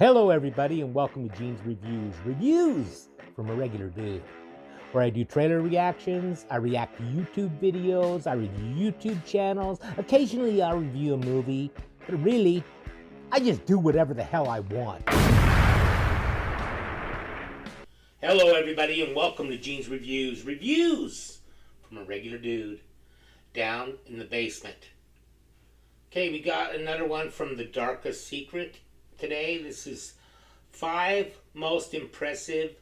Hello, everybody, and welcome to Gene's Reviews. Reviews from a regular dude, where I do trailer reactions, I react to YouTube videos, I review YouTube channels. Occasionally, I'll review a movie, but really, I just do whatever the hell I want. Hello, everybody, and welcome to Gene's Reviews. Reviews from a regular dude down in the basement. Okay, we got another one from The Darkest Secret. Today, this is 5 most impressive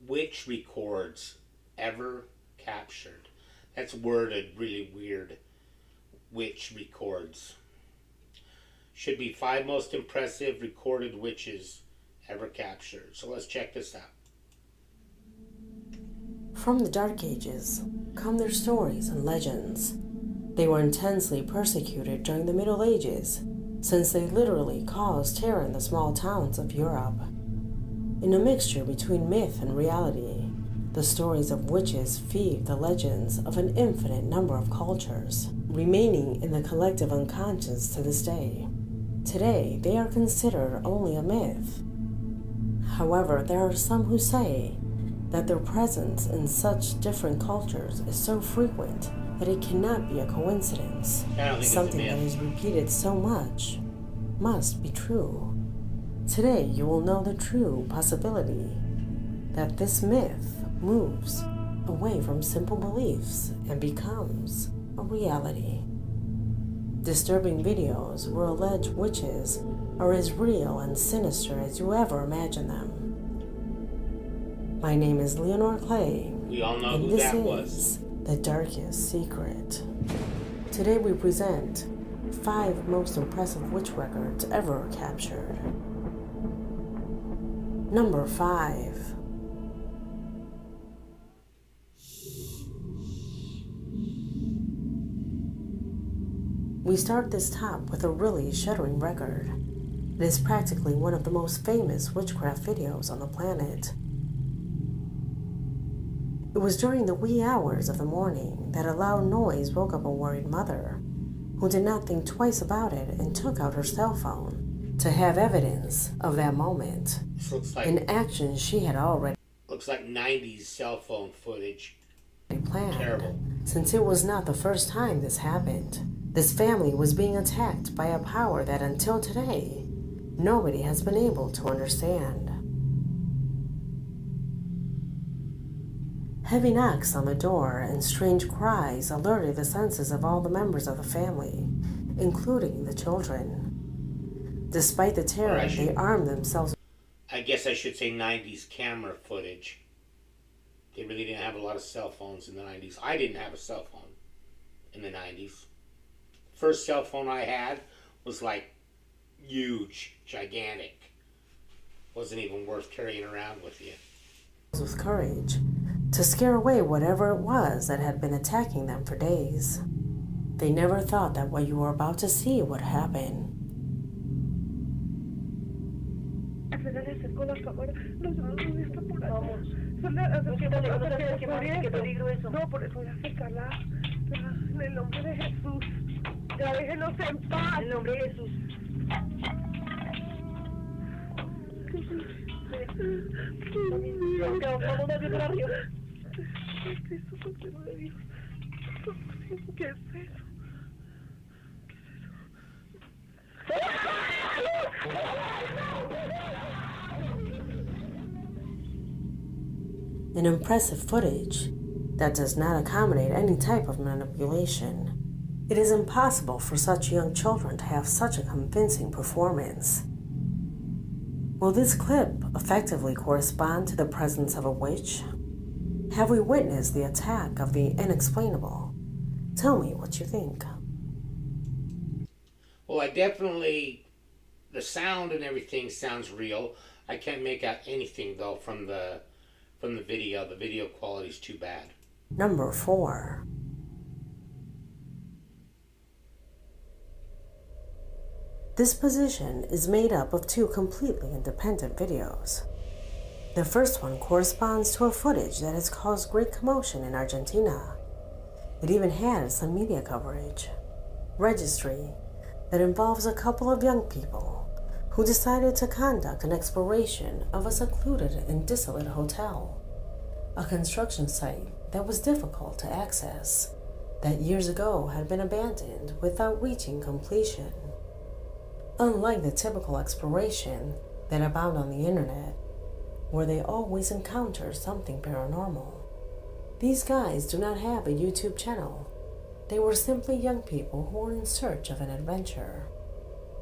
witch records ever captured. That's worded really weird. Witch records. Should be 5 most impressive recorded witches ever captured. So let's check this out. From the Dark Ages come their stories and legends. They were intensely persecuted during the Middle Ages, since they literally caused terror in the small towns of Europe. In a mixture between myth and reality, the stories of witches feed the legends of an infinite number of cultures, remaining in the collective unconscious to this day. Today, they are considered only a myth. However, there are some who say that their presence in such different cultures is so frequent that it cannot be a coincidence. Something that is repeated so much must be true. Today you will know the true possibility that this myth moves away from simple beliefs and becomes a reality. Disturbing videos where alleged witches are as real and sinister as you ever imagine them. My name is Leonore Clay, We all know and who this that is was. The Darkest Secret. Today we present 5 most impressive witch records ever captured. Number 5. We start this top with a really shuddering record. It is practically one of the most famous witchcraft videos on the planet. It was during the wee hours of the morning that a loud noise woke up a worried mother, who did not think twice about it and took out her cell phone to have evidence of that moment. This looks like, An action she had already looks like 90s cell phone footage. planned. Terrible. Since it was not the first time this happened, this family was being attacked by a power that until today, nobody has been able to understand. Heavy knocks on the door and strange cries alerted the senses of all the members of the family, including the children. Despite the terror, they armed themselves. I guess I should say 90s camera footage. They really didn't have a lot of cell phones in the 90s. I didn't have a cell phone in the 90s. First cell phone I had was like huge, gigantic. Wasn't even worth carrying around with you. With courage to scare away whatever it was that had been attacking them for days. They never thought that what you were about to see would happen. An impressive footage that does not accommodate any type of manipulation. It is impossible for such young children to have such a convincing performance. Will this clip effectively correspond to the presence of a witch? Have we witnessed the attack of the inexplainable? Tell me what you think. Well, I definitely, the sound and everything sounds real. I can't make out anything though from the video. The video quality is too bad. Number 4. This position is made up of 2 completely independent videos. The first one corresponds to a footage that has caused great commotion in Argentina. It even had some media coverage. Registry that involves a couple of young people who decided to conduct an exploration of a secluded and desolate hotel, a construction site that was difficult to access, that years ago had been abandoned without reaching completion. Unlike the typical exploration that abound on the internet, where they always encounter something paranormal, these guys do not have a YouTube channel. They were simply young people who were in search of an adventure.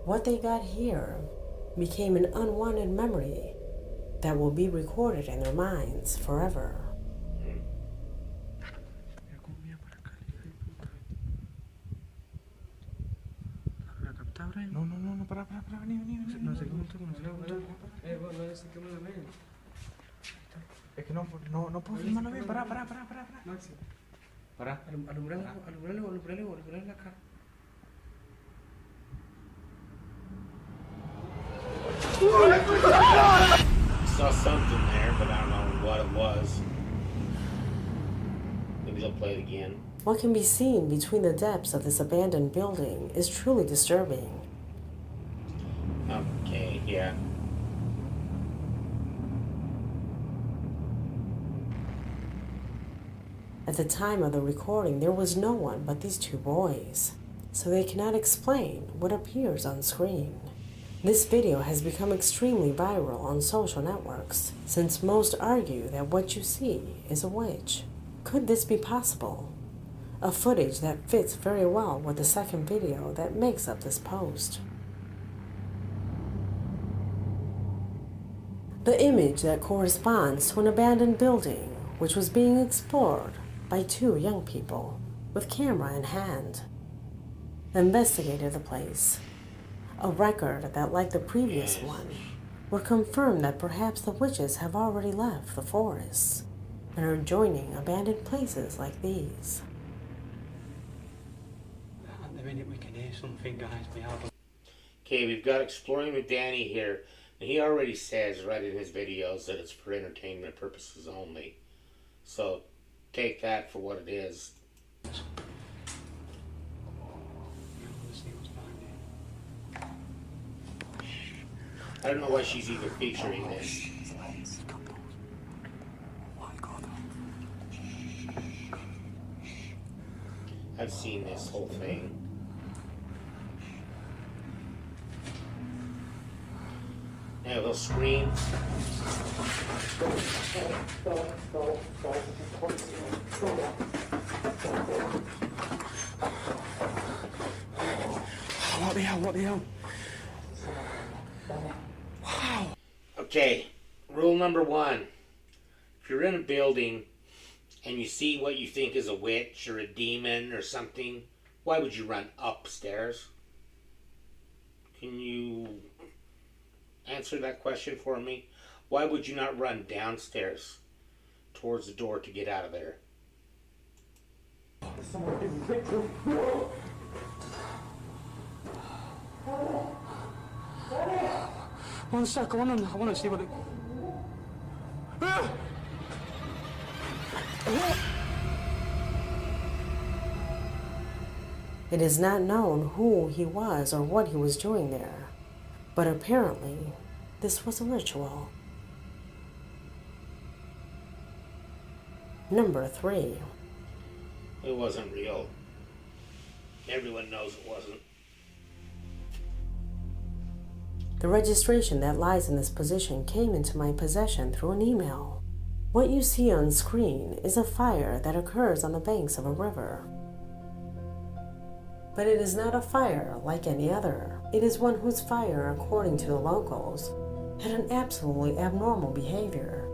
What they got here became an unwanted memory that will be recorded in their minds forever. No, para, vení. No sé cómo bueno, es que no puedo filmarlo bien, para. Maxi. Para. Alumbralo acá. Saw something there, but I don't know what it was. Maybe they'll play it again. What can be seen between the depths of this abandoned building is truly disturbing. Okay, yeah. At the time of the recording, there was no one but these two boys, so they cannot explain what appears on screen. This video has become extremely viral on social networks, since most argue that what you see is a witch. Could this be possible? A footage that fits very well with the second video that makes up this post. The image that corresponds to an abandoned building which was being explored by two young people with camera in hand investigated the place. A record that, like the previous one, would confirm that perhaps the witches have already left the forests and are joining abandoned places like these. At the minute we can hear something, guys. Okay, we've got Exploring with Danny here, and he already says right in his videos that it's for entertainment purposes only. So take that for what it is. I don't know why she's even featuring this. I've seen this whole thing. Now they'll scream. What the hell? Wow. Okay, rule number 1. If you're in a building and you see what you think is a witch or a demon or something, why would you run upstairs? Can you answer that question for me? Why would you not run downstairs towards the door to get out of there? One sec, I want to see what it... It is not known who he was or what he was doing there, but apparently this was a ritual. Number 3. It wasn't real. Everyone knows it wasn't. The registration that lies in this position came into my possession through an email. What you see on screen is a fire that occurs on the banks of a river. But it is not a fire like any other. It is one whose fire, according to the locals, had an absolutely abnormal behavior.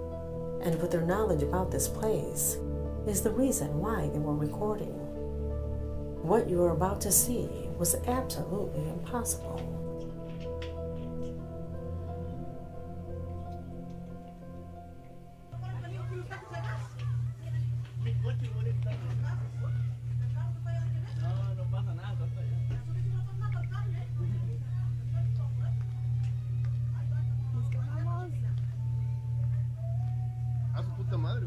And with their knowledge about this place is the reason why they were recording. What you are about to see was absolutely impossible. A su puta madre.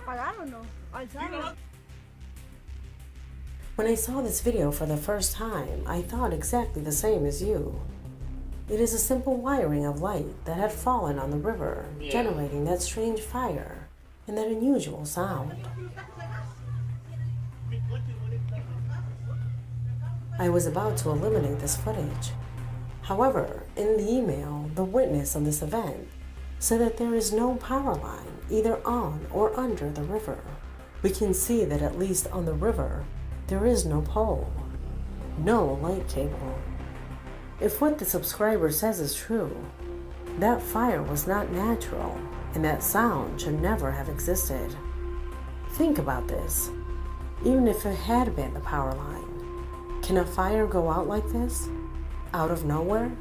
apagar o no? Alzarlo. When I saw this video for the first time, I thought exactly the same as you. It is a simple wiring of light that had fallen on the river, generating that strange fire and that unusual sound. I was about to eliminate this footage. However, in the email, the witness of this event said that there is no power line either on or under the river. We can see that at least on the river, there is no pole, no light cable. If what the subscriber says is true, that fire was not natural and that sound should never have existed. Think about this. Even if it had been the power line, can a fire go out like this? Out of nowhere?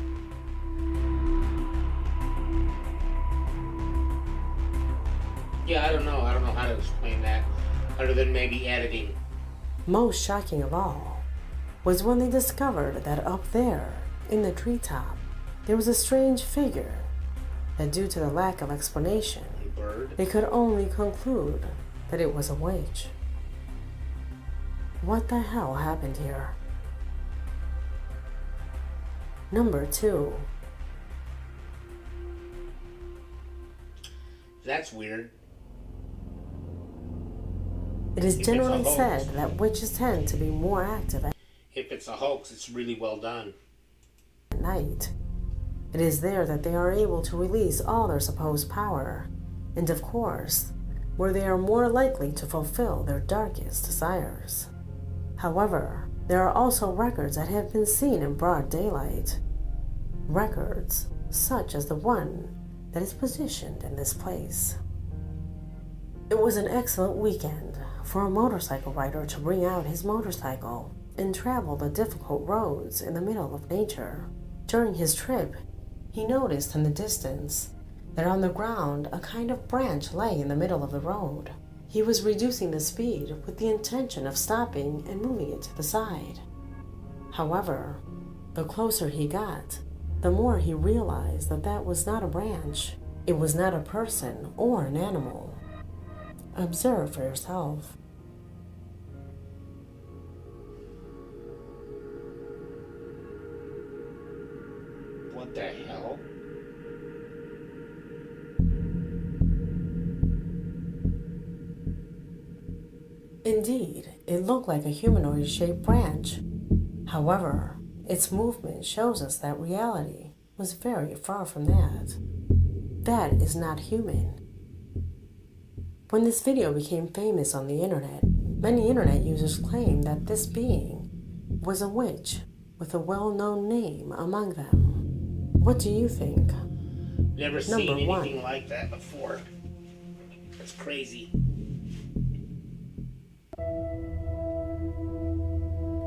Yeah, I don't know. I don't know how to explain that other than maybe editing. Most shocking of all was when they discovered that up there, in the treetop, there was a strange figure that, due to the lack of explanation, they could only conclude that it was a witch. What the hell happened here? Number 2. That's weird. It is generally said that witches tend to be more active at If it's a hoax, it's really well done. night. It is there that they are able to release all their supposed power, and of course, where they are more likely to fulfill their darkest desires. However, there are also records that have been seen in broad daylight. Records such as the one that is positioned in this place. It was an excellent weekend for a motorcycle rider to bring out his motorcycle and travel the difficult roads in the middle of nature. During his trip, he noticed in the distance that on the ground a kind of branch lay in the middle of the road. He was reducing the speed with the intention of stopping and moving it to the side. However, the closer he got, the more he realized that that was not a branch. It was not a person or an animal. Observe for yourself. What the hell? Indeed, it looked like a humanoid-shaped branch. However, its movement shows us that reality was very far from that. That is not human. When this video became famous on the internet, many internet users claimed that this being was a witch with a well-known name among them. What do you think? Never seen anything like that before. That's crazy.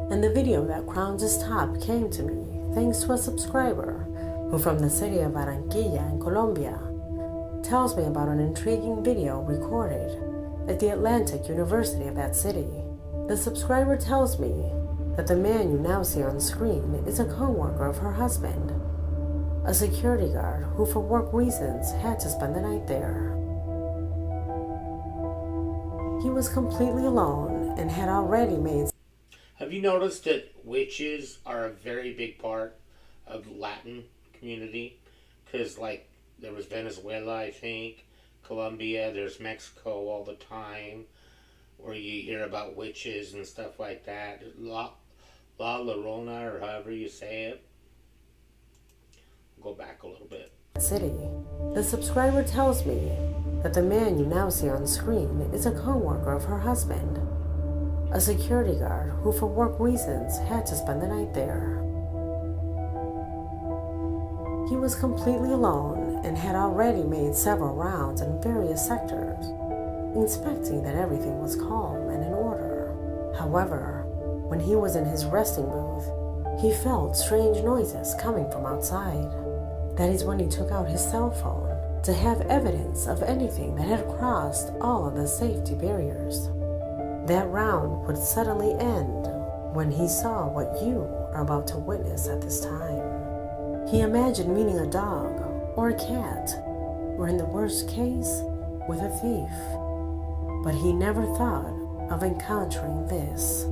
And the video that crowns its top came to me thanks to a subscriber who, from the city of Barranquilla in Colombia, tells me about an intriguing video recorded at the Atlantic University of that city. The subscriber tells me that the man you now see on screen is a co-worker of her husband, a security guard who for work reasons had to spend the night there. He was completely alone and had already made... Have you noticed that witches are a very big part of the Latin community? Because, like, there was Venezuela, I think, Colombia, there's Mexico all the time, where you hear about witches and stuff like that. La Llorona, or however you say it. Go back a little bit. City. The subscriber tells me that the man you now see on screen is a co-worker of her husband, a security guard who for work reasons had to spend the night there. He was completely alone and had already made several rounds in various sectors, inspecting that everything was calm and in order. However, when he was in his resting booth, he felt strange noises coming from outside. That is when he took out his cell phone to have evidence of anything that had crossed all of the safety barriers. That round would suddenly end when he saw what you are about to witness at this time. He imagined meeting a dog or a cat, or in the worst case, with a thief. But he never thought of encountering this.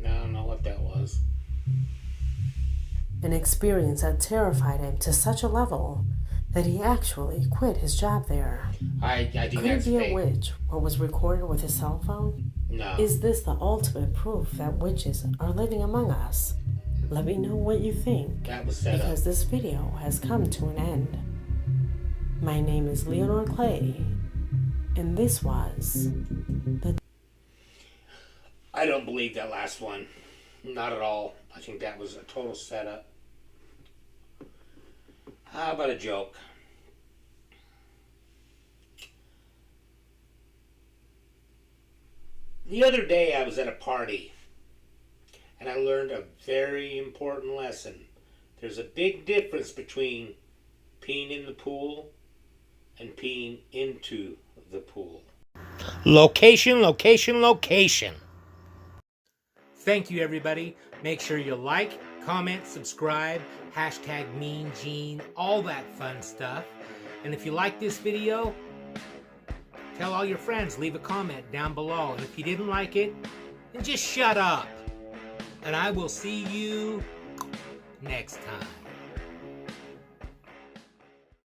I don't know what that was. An experience that terrified him to such a level that he actually quit his job there. I think Could it that's be a fake. witch, what was recorded with his cell phone? No. Is this the ultimate proof that witches are living among us? Let me know what you think, That was set up. because this video has come to an end. My name is Leonor Clay, and this was the... I don't believe that last one. Not at all. I think that was a total setup. How about a joke? The other day I was at a party and I learned a very important lesson. There's a big difference between peeing in the pool and peeing into the pool. Location, location, location. Thank you, everybody. Make sure you like, comment, subscribe, hashtag Mean Gene, all that fun stuff. And if you like this video, tell all your friends, leave a comment down below. And if you didn't like it, then just shut up. And I will see you next time.